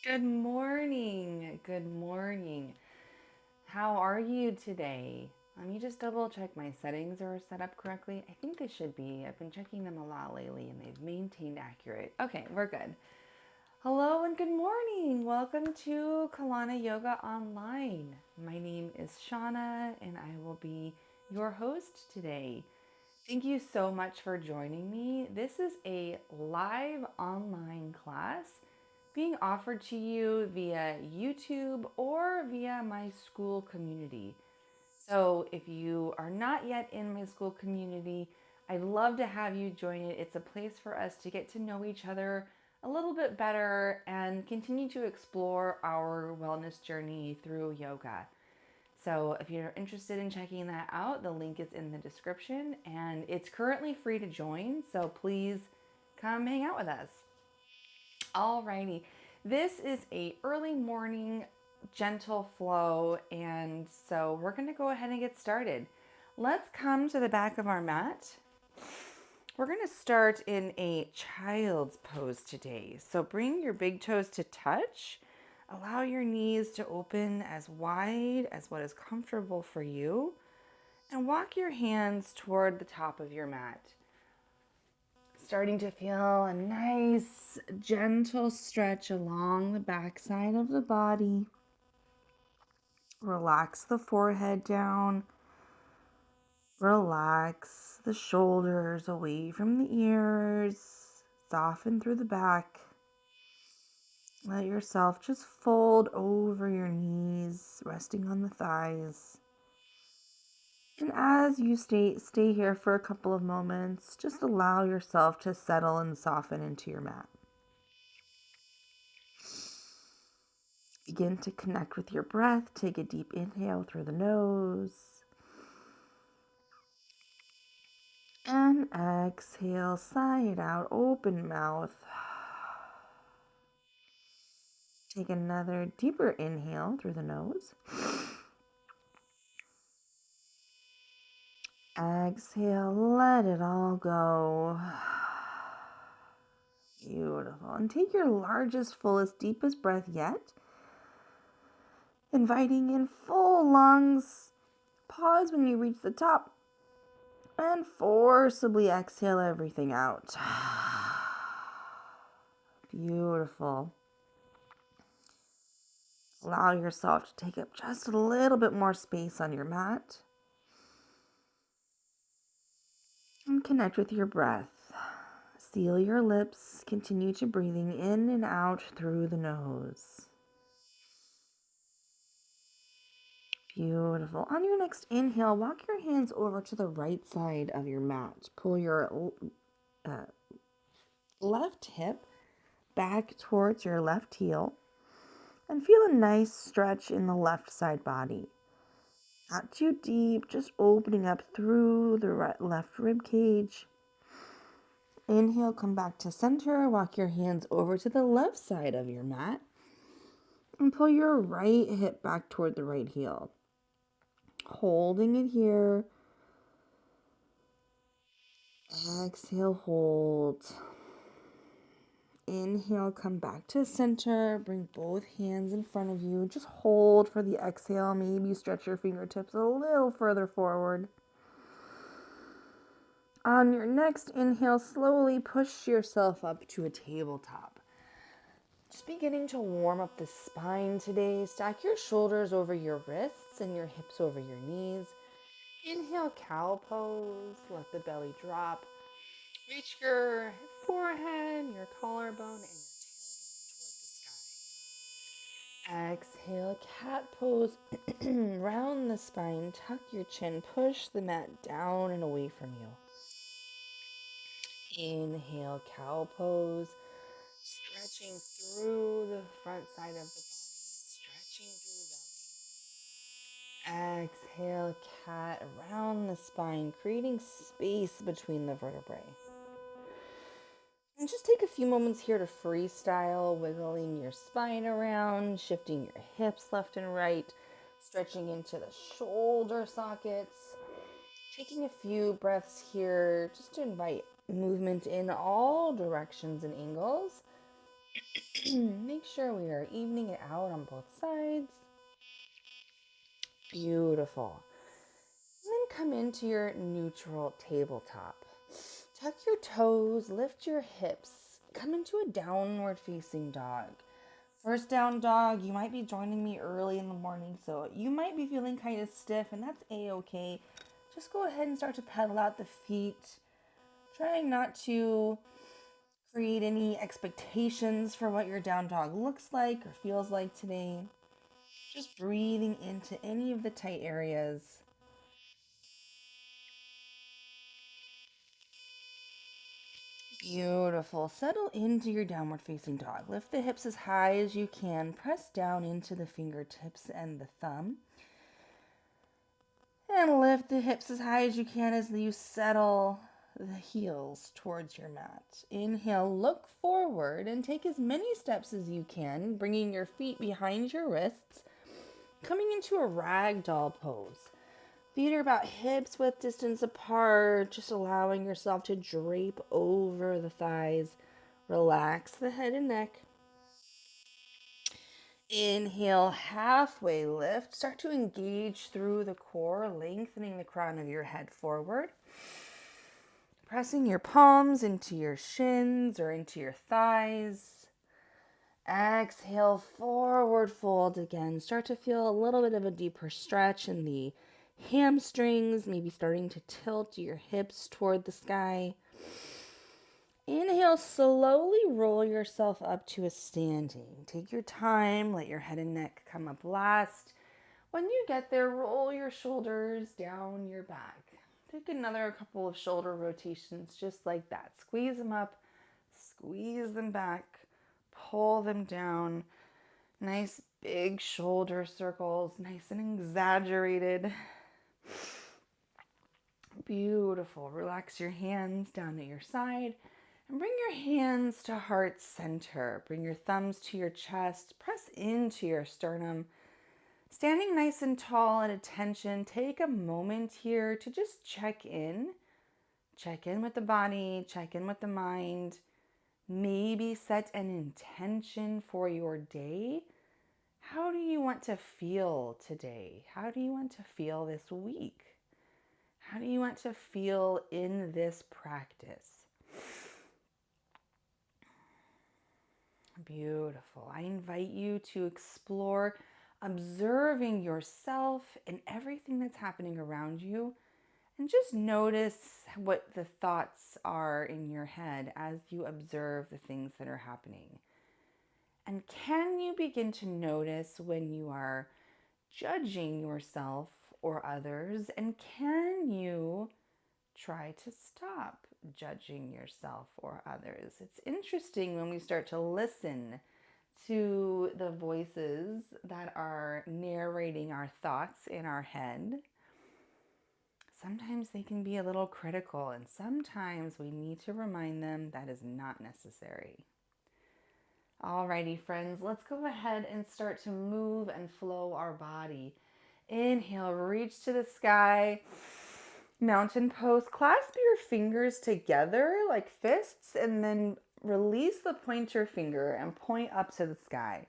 Good morning. Good morning. How are you today? Let me just double check my settings are set up correctly. I think they should be. I've been checking them a lot lately and they've maintained accurate. Okay, we're good. Hello and good morning. Welcome to Kalana Yoga Online. My name is Shauna and I will be your host today. Thank you so much for joining me. This is a live online class being offered to you via YouTube or via my Skool Community. So if you are not yet in my Skool Community, I'd love to have you join it. It's a place for us to get to know each other a little bit better and continue to explore our wellness journey through yoga. So if you're interested in checking that out, the link is in the description and it's currently free to join. So please come hang out with us. Alrighty, this is a early morning gentle flow, and so we're going to go ahead and get started. Let's come to the back of our mat. We're going to start in a child's pose today. So bring your big toes to touch. Allow your knees to open as wide as what is comfortable for you, and walk your hands toward the top of your mat. Starting to feel a nice, gentle stretch along the backside of the body. Relax the forehead down. Relax the shoulders away from the ears. Soften through the back. Let yourself just fold over your knees, resting on the thighs. And as you stay here for a couple of moments, just allow yourself to settle and soften into your mat. Begin to connect with your breath. Take a deep inhale through the nose. And exhale, sigh it out, open mouth. Take another deeper inhale through the nose. Exhale, let it all go. Beautiful. And take your largest, fullest, deepest breath yet. Inviting in full lungs. Pause when you reach the top. And forcibly exhale everything out. Beautiful. Allow yourself to take up just a little bit more space on your mat. And connect with your breath. Seal your lips. Continue to breathing in and out through the nose. Beautiful. On your next inhale, walk your hands over to the right side of your mat. Pull your left hip back towards your left heel and feel a nice stretch in the left side body. Not too deep, just opening up through the left rib cage. Inhale, come back to center. Walk your hands over to the left side of your mat and pull your right hip back toward the right heel. Holding it here. Exhale, hold. Inhale, come back to center. Bring both hands in front of you. Just hold for the exhale. Maybe stretch your fingertips a little further forward. On your next inhale, slowly push yourself up to a tabletop. Just beginning to warm up the spine today. Stack your shoulders over your wrists and your hips over your knees. Inhale, cow pose. Let the belly drop. Reach your forehead, your collarbone, and your tailbone toward the sky. Exhale, cat pose. Round the spine, tuck your chin, push the mat down and away from you. Inhale, cow pose. Stretching through the front side of the body, stretching through the belly. Exhale, cat, around the spine, creating space between the vertebrae. And just take a few moments here to freestyle, wiggling your spine around, shifting your hips left and right, stretching into the shoulder sockets. Taking a few breaths here just to invite movement in all directions and angles. Make sure we are evening it out on both sides. Beautiful. And then come into your neutral tabletop. Tuck your toes, lift your hips, come into a downward facing dog. First down dog, you might be joining me early in the morning, so you might be feeling kind of stiff, and that's a-okay. Just go ahead and start to pedal out the feet. Trying not to create any expectations for what your down dog looks like or feels like today. Just breathing into any of the tight areas. Beautiful. Settle into your downward facing dog. Lift the hips as high as you can. Press down into the fingertips and the thumb. And lift the hips as high as you can as you settle the heels towards your mat. Inhale, look forward and take as many steps as you can, bringing your feet behind your wrists, coming into a ragdoll pose. Feet are about hips width distance apart, just allowing yourself to drape over the thighs. Relax the head and neck. Inhale, halfway lift. Start to engage through the core, lengthening the crown of your head forward. Pressing your palms into your shins or into your thighs. Exhale, forward fold again. Start to feel a little bit of a deeper stretch in the hamstrings, maybe starting to tilt your hips toward the sky. Inhale, slowly roll yourself up to a standing. Take your time, let your head and neck come up last. When you get there, roll your shoulders down your back. Take another couple of shoulder rotations just like that. Squeeze them up, squeeze them back, pull them down. Nice big shoulder circles, nice and exaggerated. Beautiful. Relax your hands down at your side and bring your hands to heart center. Bring your thumbs to your chest. Press into your sternum. Standing nice and tall at attention, take a moment here to just check in. Check in with the body, check in with the mind. Maybe set an intention for your day. How do you want to feel today? How do you want to feel this week? How do you want to feel in this practice? Beautiful. I invite you to explore observing yourself and everything that's happening around you, and just notice what the thoughts are in your head as you observe the things that are happening. And can you begin to notice when you are judging yourself or others? And can you try to stop judging yourself or others? It's interesting when we start to listen to the voices that are narrating our thoughts in our head. Sometimes they can be a little critical, and sometimes we need to remind them that is not necessary. Alrighty, friends, let's go ahead and start to move and flow our body. Inhale, reach to the sky. Mountain pose. Clasp your fingers together like fists and then release the pointer finger and point up to the sky.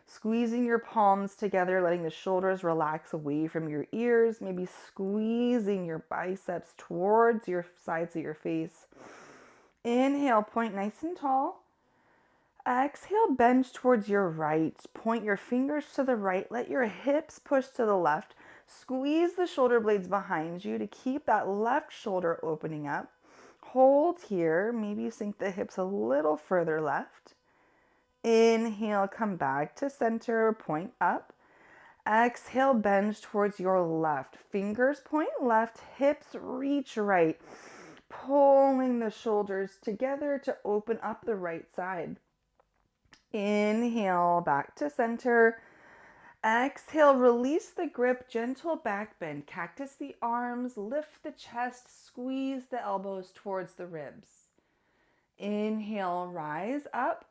Squeezing your palms together, letting the shoulders relax away from your ears, maybe squeezing your biceps towards your sides of your face. Inhale, point nice and tall. Exhale, bend towards your right. Point your fingers to the right. Let your hips push to the left. Squeeze the shoulder blades behind you to keep that left shoulder opening up. Hold here. Maybe sink the hips a little further left. Inhale, come back to center, point up. Exhale, bend towards your left. Fingers point left, hips reach right. Pulling the shoulders together to open up the right side. Inhale, back to center. Exhale, release the grip, gentle back bend. Cactus the arms, lift the chest, squeeze the elbows towards the ribs. Inhale, rise up.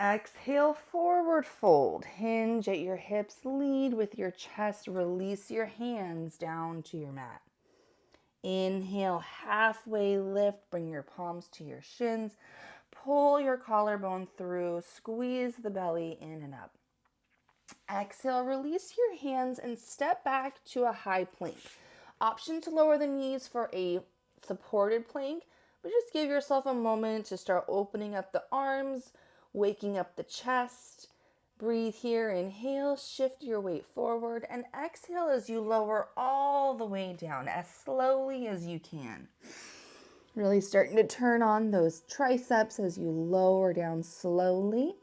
Exhale, forward fold. Hinge at your hips, lead with your chest. Release your hands down to your mat. Inhale, halfway lift. Bring your palms to your shins. pull your collarbone through, squeeze the belly in and up. Exhale, release your hands and step back to a high plank. Option to lower the knees for a supported plank, but just give yourself a moment to start opening up the arms, waking up the chest. Breathe here, inhale, shift your weight forward, and exhale as you lower all the way down as slowly as you can. Really starting to turn on those triceps as you lower down slowly.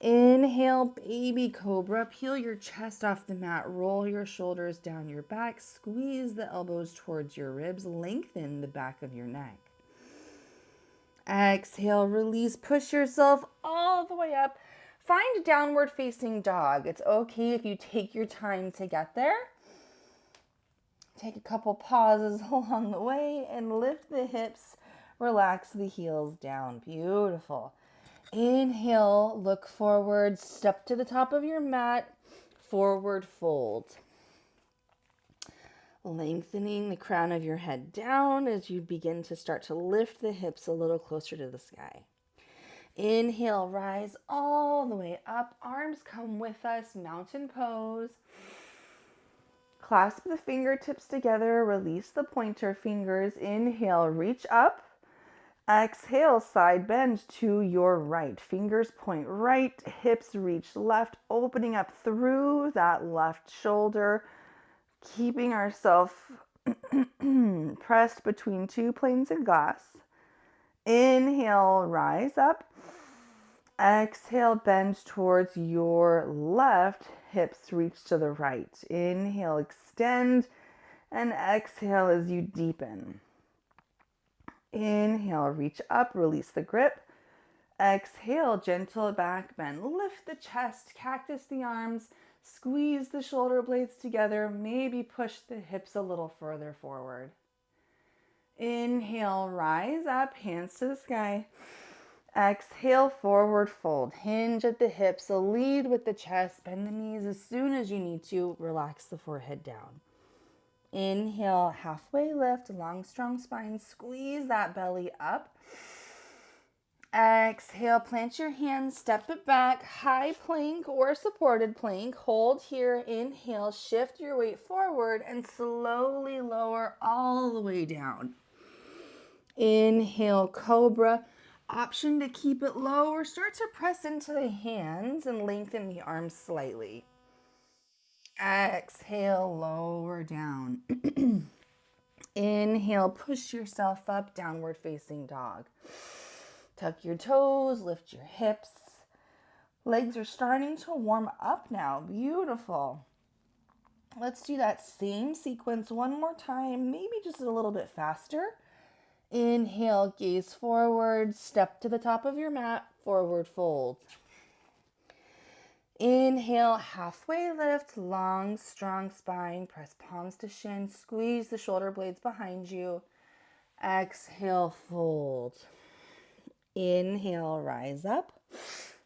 Inhale, baby cobra. Peel your chest off the mat. Roll your shoulders down your back. Squeeze the elbows towards your ribs. Lengthen the back of your neck. Exhale, release. Push yourself all the way up. Find downward facing dog. It's okay if you take your time to get there. Take a couple pauses along the way and lift the hips. Relax the heels down. Beautiful. Inhale, look forward, step to the top of your mat, forward fold. Lengthening the crown of your head down as you begin to start to lift the hips a little closer to the sky. Inhale, rise all the way up. Arms come with us, mountain pose. Clasp the fingertips together, release the pointer fingers. Inhale, reach up. Exhale, side bend to your right. Fingers point right, hips reach left, opening up through that left shoulder, keeping ourselves pressed between two planes of glass. Inhale, rise up. Exhale, bend towards your left, hips reach to the right. Inhale, extend, and exhale as you deepen. Inhale, reach up, release the grip. Exhale, gentle back bend. Lift the chest, cactus the arms, squeeze the shoulder blades together, maybe push the hips a little further forward. Inhale, rise up, hands to the sky. Exhale, forward fold. Hinge at the hips, lead with the chest, bend the knees as soon as you need to, relax the forehead down. Inhale, halfway lift, long, strong spine. Squeeze that belly up. Exhale, plant your hands, step it back, high plank or supported plank. Hold here, inhale, shift your weight forward and slowly lower all the way down. Inhale, cobra. Option to keep it low or start to press into the hands and lengthen the arms slightly. Exhale, lower down. Inhale, push yourself up, downward facing dog. Tuck your toes, lift your hips. Legs are starting to warm up now. Beautiful. Let's do that same sequence one more time, maybe just a little bit faster. Inhale, gaze forward, step to the top of your mat, forward fold. Inhale, halfway lift, long, strong spine. Press palms to shin, squeeze the shoulder blades behind you. Exhale, fold. Inhale, rise up,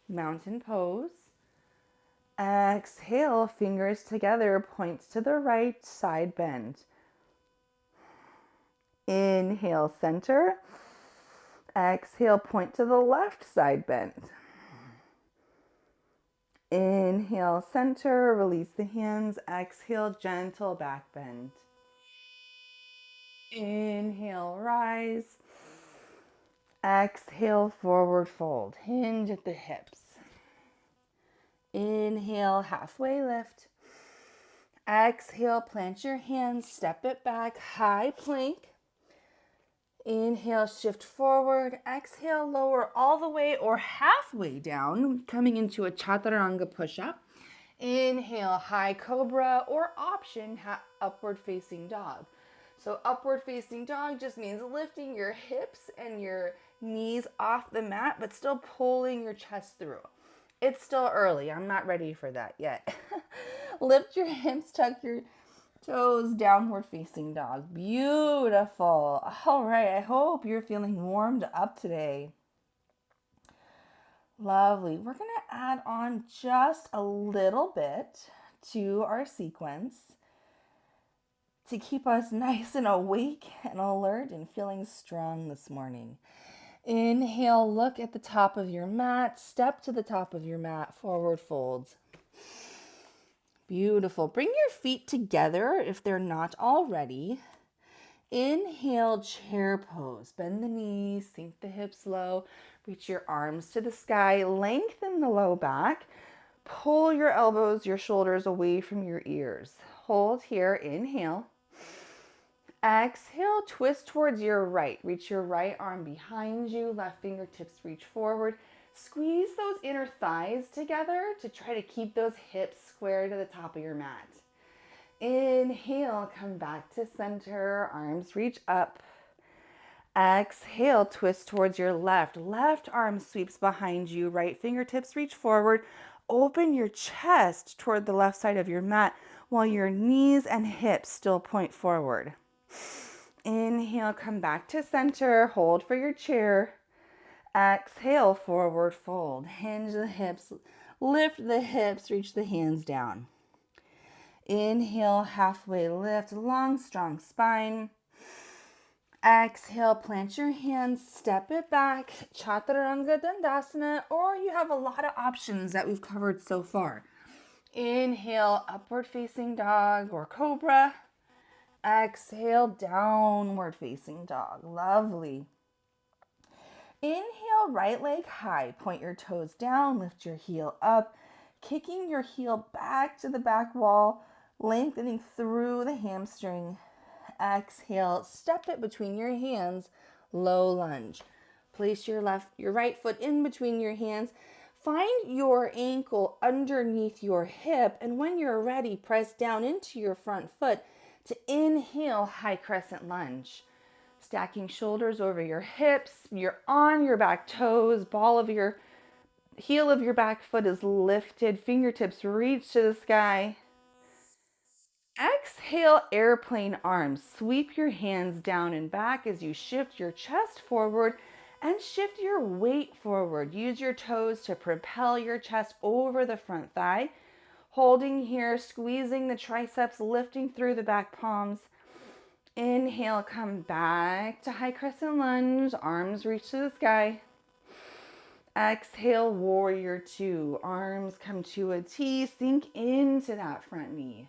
mountain pose. Exhale, fingers together, points to the right, side bend. Inhale, center. Exhale, point to the left, side bend. Inhale, center, release the hands. Exhale, gentle back bend. Inhale, rise. Exhale, forward fold. Hinge at the hips. Inhale, halfway lift. Exhale, plant your hands, step it back, high plank. Inhale, shift forward. Exhale, lower all the way or halfway down, coming into a chaturanga push-up. Inhale, high cobra, or option, upward facing dog. So upward facing dog just means lifting your hips and your knees off the mat, but still pulling your chest through. It's still early. I'm not ready for that yet. Lift your hips, tuck your toes, downward facing dog. Beautiful. All right, I hope you're feeling warmed up today. Lovely. We're going to add on just a little bit to our sequence to keep us nice and awake and alert and feeling strong this morning. Inhale, look at the top of your mat. Step to the top of your mat, forward folds. Beautiful. Bring your feet together if they're not already. Inhale, chair pose. Bend the knees, sink the hips low. Reach your arms to the sky. Lengthen the low back. Pull your elbows, your shoulders away from your ears. Hold here. Inhale. Exhale, twist towards your right. Reach your right arm behind you. Left fingertips reach forward. Squeeze those inner thighs together to try to keep those hips square to the top of your mat. Inhale, come back to center. Arms reach up. Exhale, twist towards your left. Left arm sweeps behind you. Right fingertips reach forward. Open your chest toward the left side of your mat while your knees and hips still point forward. Inhale, come back to center. Hold for your chair. Exhale, forward fold. Hinge the hips. Lift the hips. Reach the hands down. Inhale, halfway lift. Long, strong spine. Exhale, plant your hands, step it back, Chaturanga Dandasana, or you have a lot of options that we've covered so far. Inhale, upward facing dog or cobra. Exhale, downward facing dog. Lovely. Inhale, right leg high. Point your toes down, lift your heel up, kicking your heel back to the back wall, lengthening through the hamstring. Exhale, step it between your hands, low lunge. Place your right foot in between your hands. Find your ankle underneath your hip, and when you're ready, press down into your front foot to inhale, high crescent lunge. Stacking shoulders over your hips, you're on your back toes, heel of your back foot is lifted, fingertips reach to the sky. Exhale, airplane arms. Sweep your hands down and back as you shift your chest forward and shift your weight forward. Use your toes to propel your chest over the front thigh. Holding here, squeezing the triceps, lifting through the back palms. Inhale, come back to high crescent lunge. Arms reach to the sky. Exhale, warrior two. Arms come to a T. Sink into that front knee.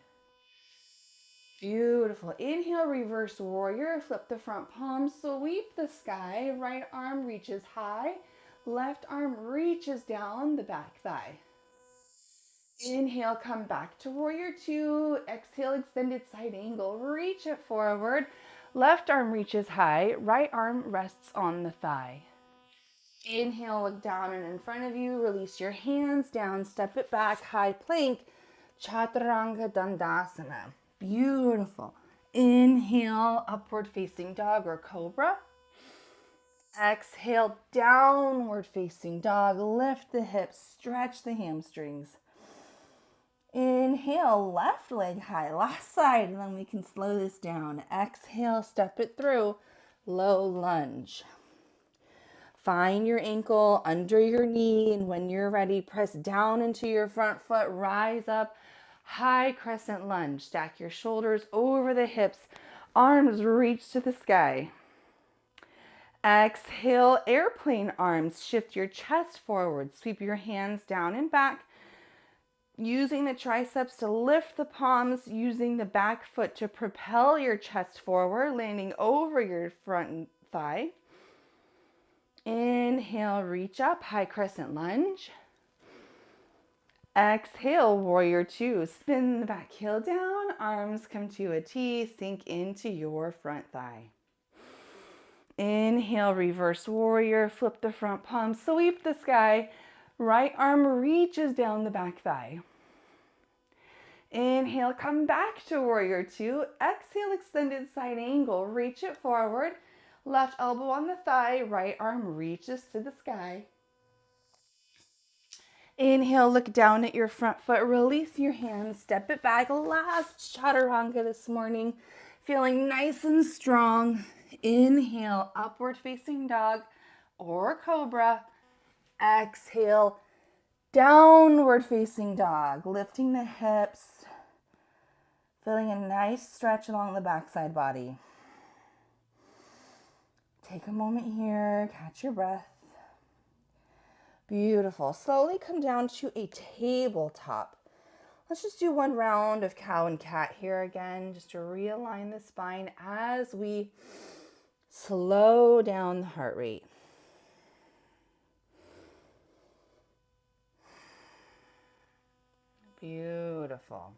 Beautiful. Inhale, reverse warrior. Flip the front palm, sweep the sky. Right arm reaches high. Left arm reaches down the back thigh. Inhale, come back to warrior two. Exhale, extended side angle. Reach it forward. Left arm reaches high. Right arm rests on the thigh. Inhale, look down and in front of you. Release your hands down. Step it back. High plank. Chaturanga Dandasana. Beautiful. Inhale, upward facing dog or cobra. Exhale, downward facing dog. Lift the hips, stretch the hamstrings. Inhale, left leg high, last side, and then we can slow this down. Exhale, step it through, low lunge. Find your ankle under your knee, and when you're ready, press down into your front foot, rise up. High crescent lunge. Stack your shoulders over the hips. Arms reach to the sky. Exhale, airplane arms. Shift your chest forward. Sweep your hands down and back. Using the triceps to lift the palms. Using the back foot to propel your chest forward. Landing over your front thigh. Inhale, reach up. High crescent lunge. Exhale, warrior two. Spin the back heel down, arms come to a T, sink into your front thigh. Inhale, reverse warrior, flip the front palm, sweep the sky. Right arm reaches down the back thigh. Inhale, come back to warrior two. Exhale, extended side angle, reach it forward. Left elbow on the thigh, right arm reaches to the sky. Inhale, look down at your front foot, release your hands, step it back. Last chaturanga this morning, feeling nice and strong. Inhale, upward facing dog or cobra. Exhale, downward facing dog, lifting the hips, feeling a nice stretch along the backside body. Take a moment here, catch your breath. Beautiful. Slowly come down to a tabletop. Let's just do one round of cow and cat here again, just to realign the spine as we slow down the heart rate. Beautiful.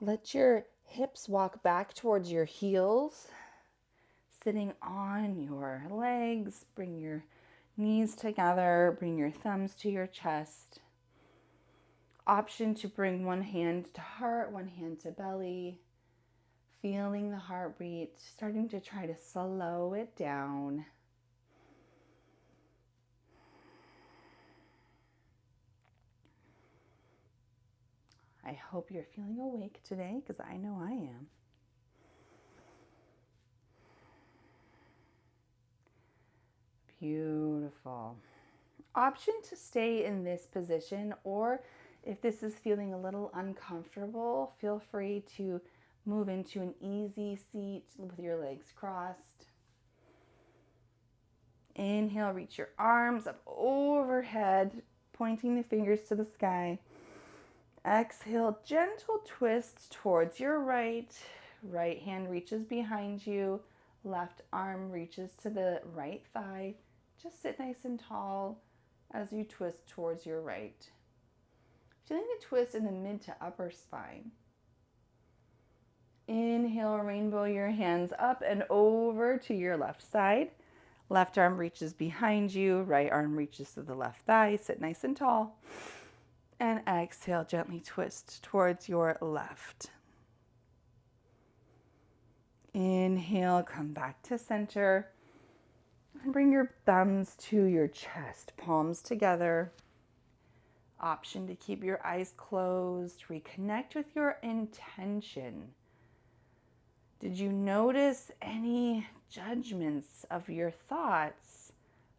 Let your hips walk back towards your heels, sitting on your legs. Bring your knees together, bring your thumbs to your chest. Option to bring one hand to heart, one hand to belly. Feeling the heartbeat, starting to try to slow it down. I hope you're feeling awake today, because I know I am. Beautiful. Option to stay in this position, or if this is feeling a little uncomfortable, feel free to move into an easy seat with your legs crossed. Inhale, reach your arms up overhead, pointing the fingers to the sky. Exhale, gentle twist towards your right. Right hand reaches behind you. Left arm reaches to the right thigh. Just sit nice and tall as you twist towards your right. Feeling the twist in the mid to upper spine. Inhale, rainbow your hands up and over to your left side. Left arm reaches behind you. Right arm reaches to the left thigh. Sit nice and tall. And exhale, gently twist towards your left. Inhale, come back to center. And bring your thumbs to your chest, palms together. Option to keep your eyes closed. Reconnect with your intention. Did you notice any judgments of your thoughts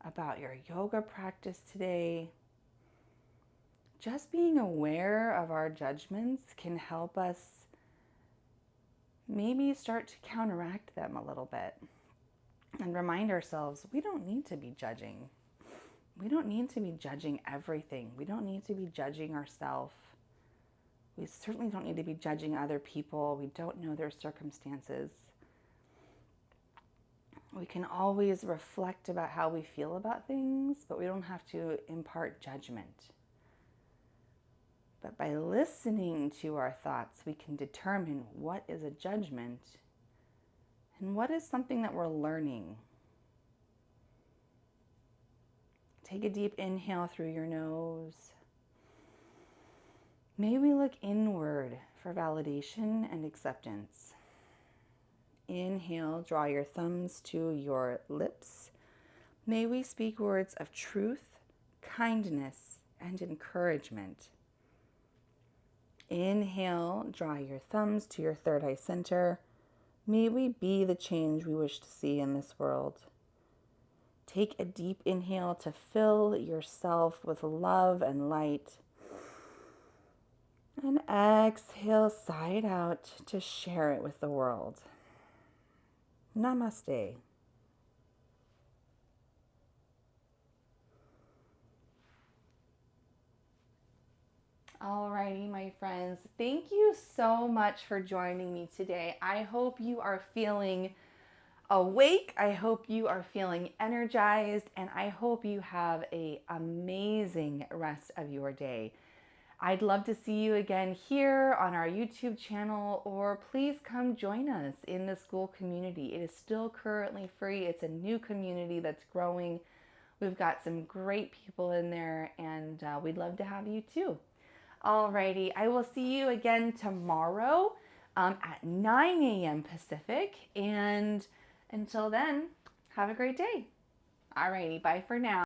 about your yoga practice today? Just being aware of our judgments can help us maybe start to counteract them a little bit and remind ourselves we don't need to be judging. We don't need to be judging everything. We don't need to be judging ourselves. We certainly don't need to be judging other people. We don't know their circumstances. We can always reflect about how we feel about things, but we don't have to impart judgment. But by listening to our thoughts, we can determine what is a judgment and what is something that we're learning. Take a deep inhale through your nose. May we look inward for validation and acceptance. Inhale, draw your thumbs to your lips. May we speak words of truth, kindness, and encouragement. Inhale, draw your thumbs to your third eye center. May we be the change we wish to see in this world. Take a deep inhale to fill yourself with love and light. And exhale, sigh it out to share it with the world. Namaste. Alrighty, my friends, thank you so much for joining me today. I hope you are feeling awake. I hope you are feeling energized, and I hope you have an amazing rest of your day. I'd love to see you again here on our YouTube channel, or please come join us in the Skool Community. It is still currently free. It's a new community that's growing. We've got some great people in there, and we'd love to have you too. Alrighty, I will see you again tomorrow at 9 a.m. Pacific, and until then, have a great day. Alrighty, bye for now.